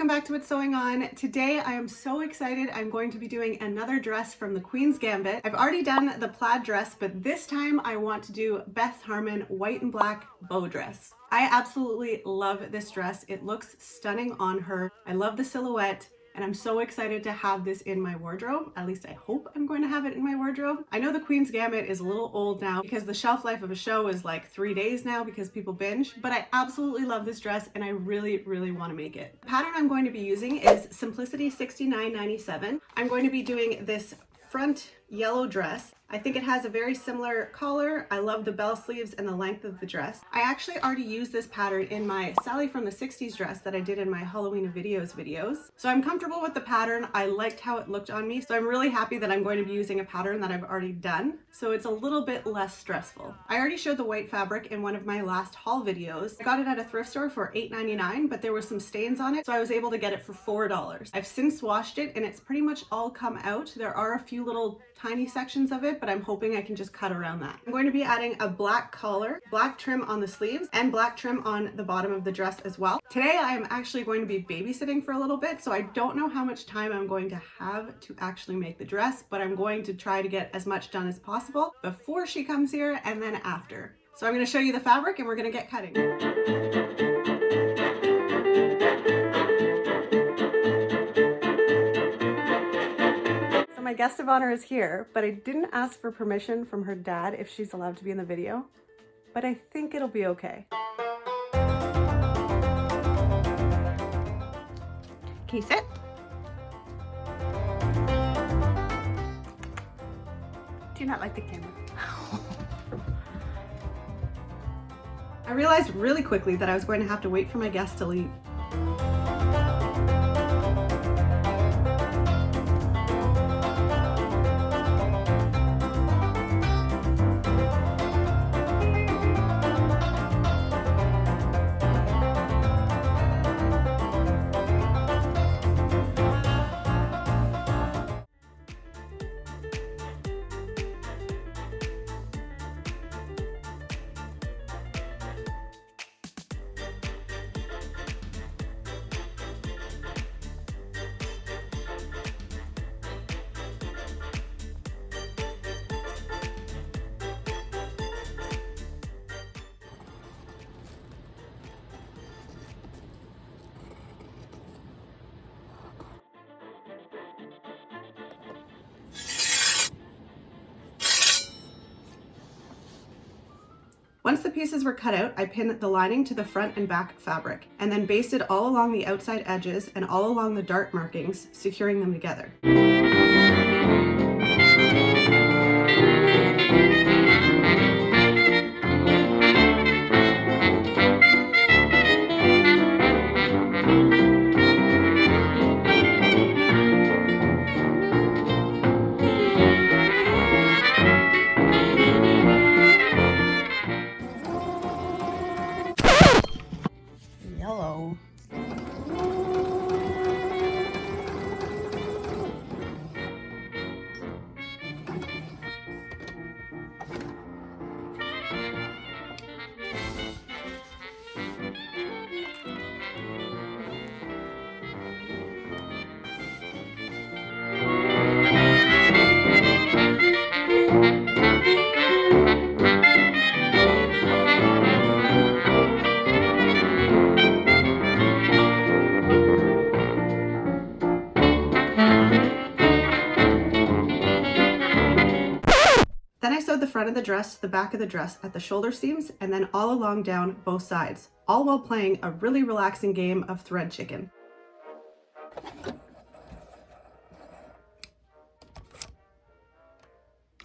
welcome back to What's Sewing On. Today I am so excited. I'm going to be doing another dress from the Queen's Gambit. I've already done the plaid dress, but this time I want to do Beth Harmon white and black bow dress. I absolutely love this dress. It looks stunning on her. I love the silhouette. And I'm so excited to have this in my wardrobe. At least I hope I'm going to have it in my wardrobe. I know the Queen's Gambit is a little old now because the shelf life of a show is like 3 days now because people binge, but I absolutely love this dress and I really, really want to make it. The pattern I'm going to be using is Simplicity 6997. I'm going to be doing this front yellow dress. I think it has a very similar collar. I love the bell sleeves and the length of the dress. I actually already used this pattern in my Sally from the 60s dress that I did in my Halloween videos. So I'm comfortable with the pattern. I liked how it looked on me. So I'm really happy that I'm going to be using a pattern that I've already done. So it's a little bit less stressful. I already showed the white fabric in one of my last haul videos. I got it at a thrift store for $8.99, but there were some stains on it. So I was able to get it for $4. I've since washed it and it's pretty much all come out. There are a few little tiny sections of it, but I'm hoping I can just cut around that. I'm going to be adding a black collar, black trim on the sleeves, and black trim on the bottom of the dress as well. Today I am actually going to be babysitting for a little bit, so I don't know how much time I'm going to have to actually make the dress, but I'm going to try to get as much done as possible before she comes here and then after. So I'm going to show you the fabric and we're going to get cutting. My guest of honor is here, but I didn't ask for permission from her dad if she's allowed to be in the video, but I think it'll be okay. Can you sit? Do you not like the camera? I realized really quickly that I was going to have to wait for my guest to leave. Once the pieces were cut out, I pinned the lining to the front and back fabric, and then basted all along the outside edges and all along the dart markings, securing them together. Yelloo. Then I sewed the front of the dress to the back of the dress at the shoulder seams and then all along down both sides, all while playing a really relaxing game of thread chicken.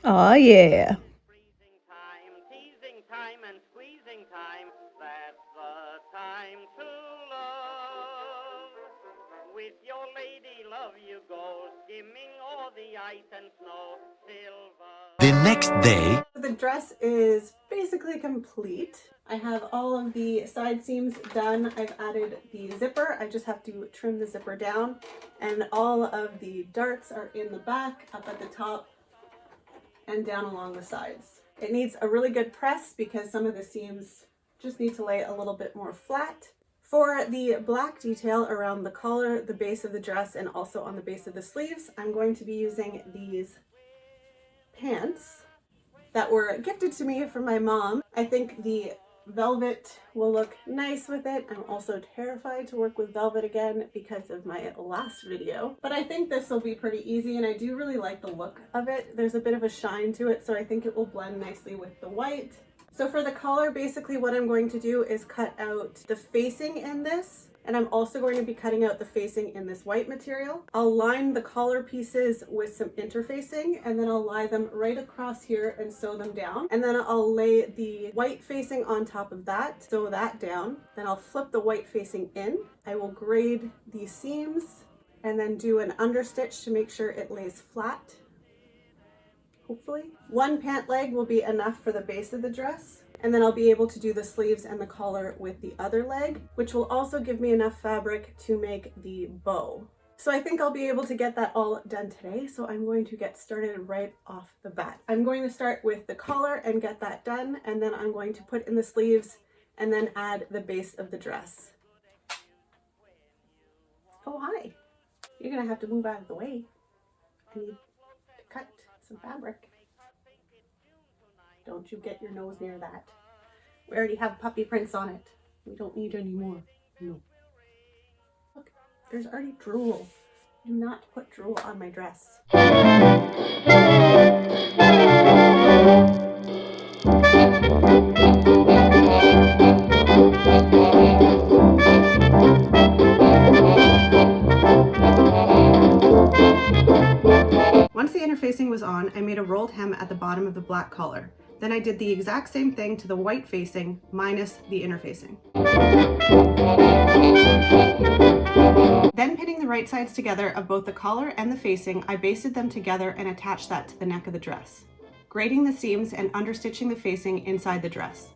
Oh yeah. Freezing time, teasing time, and squeezing time. That's the time to love. With your lady love you go, skimming all the ice and snow, silver. The next day, The dress is basically complete. I have all of the side seams done. I've added the zipper. I just have to trim the zipper down, and all of the darts are in the back, up at the top, and down along the sides. It needs a really good press because some of the seams just need to lay a little bit more flat For the black detail around the collar, the base of the dress, and also on the base of the sleeves, I'm going to be using these pants that were gifted to me from my mom. I think the velvet will look nice with it. I'm also terrified to work with velvet again because of my last video, but I think this will be pretty easy, and I do really like the look of it. There's a bit of a shine to it, so I think it will blend nicely with the white. So for the collar, basically what I'm going to do is cut out the facing in this, and I'm also going to be cutting out the facing in this white material. I'll line the collar pieces with some interfacing, and then I'll lie them right across here and sew them down. And then I'll lay the white facing on top of that, sew that down. Then I'll flip the white facing in. I will grade the seams and then do an understitch to make sure it lays flat. Hopefully. One pant leg will be enough for the base of the dress, and then I'll be able to do the sleeves and the collar with the other leg, which will also give me enough fabric to make the bow. So I think I'll be able to get that all done today, so I'm going to get started right off the bat. I'm going to start with the collar and get that done, and then I'm going to put in the sleeves and then add the base of the dress. Oh, hi. You're gonna have to move out of the way. I need to cut some fabric. Don't you get your nose near that. We already have puppy prints on it. We don't need any more. No. Look, there's already drool. Do not put drool on my dress. Once the interfacing was on, I made a rolled hem at the bottom of the black collar. Then I did the exact same thing to the white facing minus the interfacing. Then pinning the right sides together of both the collar and the facing, I basted them together and attached that to the neck of the dress, grading the seams and understitching the facing inside the dress.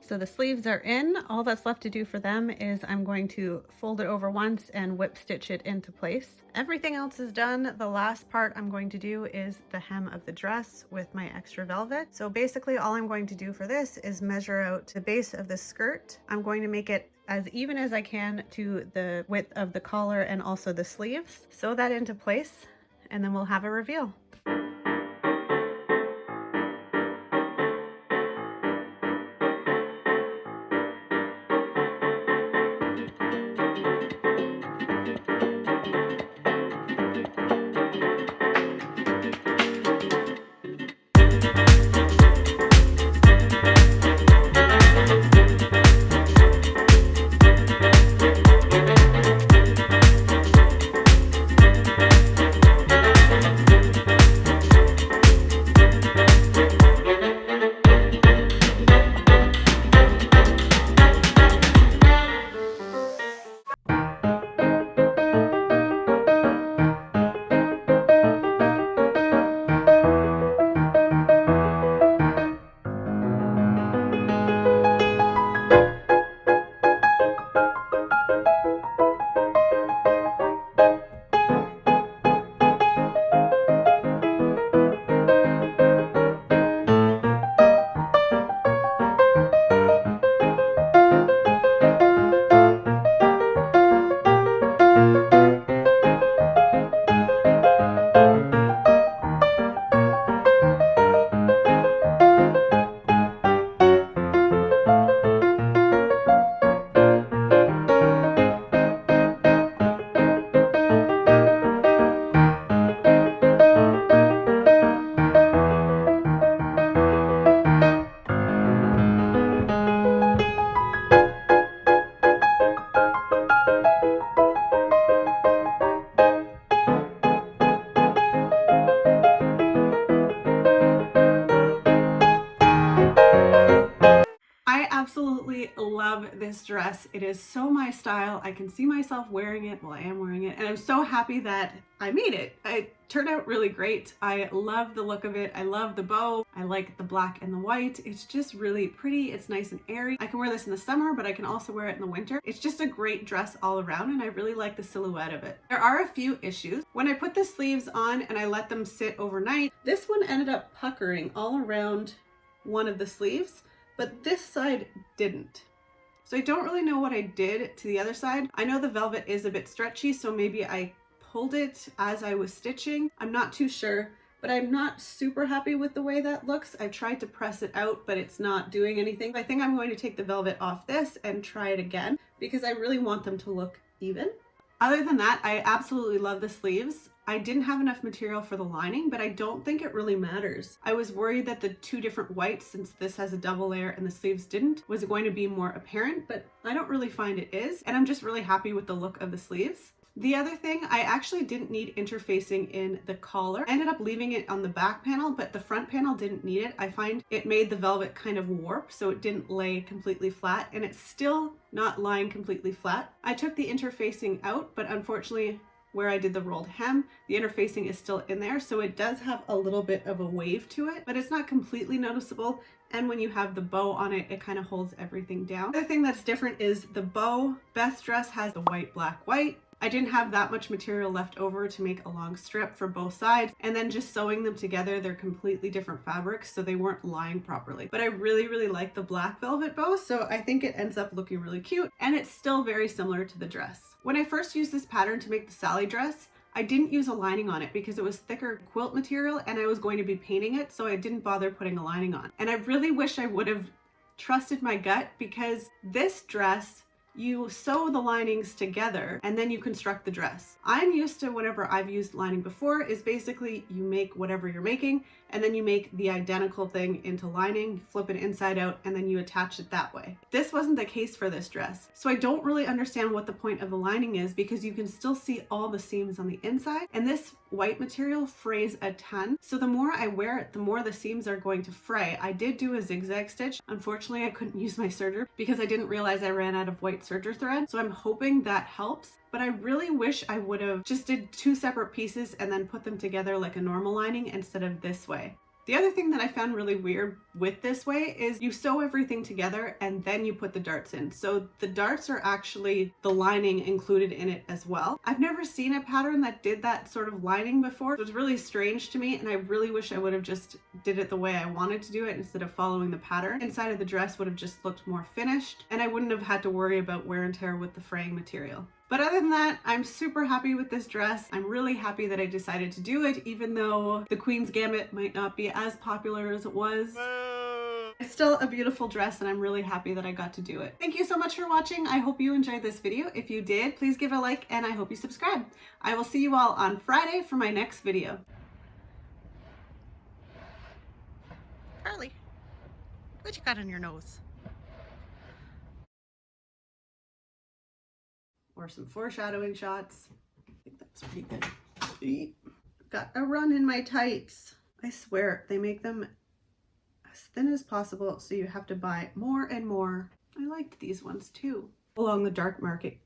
So the sleeves are in. All that's left to do for them is I'm going to fold it over once and whip stitch it into place. Everything else is done. The last part I'm going to do is the hem of the dress with my extra velvet. So basically all I'm going to do for this is measure out the base of the skirt. I'm going to make it as even as I can to the width of the collar and also the sleeves. Sew that into place, and then we'll have a reveal. absolutely love this dress. It is so my style. I can see myself wearing it. Well, I am wearing it, and I'm so happy that I made it. It turned out really great. I love the look of it. I love the bow. I like the black and the white. It's just really pretty. It's nice and airy. I can wear this in the summer, but I can also wear it in the winter. It's just a great dress all around, and I really like the silhouette of it. There are a few issues. When I put the sleeves on and I let them sit overnight, this one ended up puckering all around one of the sleeves, but this side didn't. So I don't really know what I did to the other side. I know the velvet is a bit stretchy, so maybe I pulled it as I was stitching. I'm not too sure, but I'm not super happy with the way that looks. I've tried to press it out, but it's not doing anything. I think I'm going to take the velvet off this and try it again because I really want them to look even. Other than that, I absolutely love the sleeves. I didn't have enough material for the lining, but I don't think it really matters. I was worried that the two different whites, since this has a double layer and the sleeves didn't, was going to be more apparent, but I don't really find it is. And I'm just really happy with the look of the sleeves. The other thing, I actually didn't need interfacing in the collar. I ended up leaving it on the back panel, but the front panel didn't need it. I find it made the velvet kind of warp, so it didn't lay completely flat, and it's still not lying completely flat. I took the interfacing out, but unfortunately, where I did the rolled hem, the interfacing is still in there, so it does have a little bit of a wave to it, but it's not completely noticeable. And when you have the bow on it, it kind of holds everything down. The other thing that's different is the bow. Beth's dress has the white, black, white. I didn't have that much material left over to make a long strip for both sides, and then just sewing them together, they're completely different fabrics, so they weren't lying properly. But I really like the black velvet bow, so I think it ends up looking really cute, and it's still very similar to the dress. When I first used this pattern to make the Sally dress, I didn't use a lining on it because it was thicker quilt material and I was going to be painting it, so I didn't bother putting a lining on. And I really wish I would have trusted my gut, because this dress, you sew the linings together and then you construct the dress. I'm used to, whenever I've used lining before, is basically you make whatever you're making and then you make the identical thing into lining, flip it inside out, and then you attach it that way. This wasn't the case for this dress. So I don't really understand what the point of the lining is, because you can still see all the seams on the inside, and this white material frays a ton. So the more I wear it, the more the seams are going to fray. I did do a zigzag stitch. Unfortunately, I couldn't use my serger because I didn't realize I ran out of white serger thread. So I'm hoping that helps. But I really wish I would have just did two separate pieces and then put them together like a normal lining instead of this way. The other thing that I found really weird with this way is you sew everything together and then you put the darts in. So the darts are actually the lining included in it as well. I've never seen a pattern that did that sort of lining before. It was really strange to me, and I really wish I would have just did it the way I wanted to do it instead of following the pattern. Inside of the dress would have just looked more finished, and I wouldn't have had to worry about wear and tear with the fraying material. But other than that, I'm super happy with this dress. I'm really happy that I decided to do it, even though the Queen's Gambit might not be as popular as it was. It's still a beautiful dress, and I'm really happy that I got to do it. Thank you so much for watching. I hope you enjoyed this video. If you did, please give it a like, and I hope you subscribe. I will see you all on Friday for my next video. Carly, what you got on your nose? Or some foreshadowing shots. I think that was pretty good. Got a run in my tights. I swear, they make them as thin as possible, so you have to buy more and more. I liked these ones too. Along the dark market.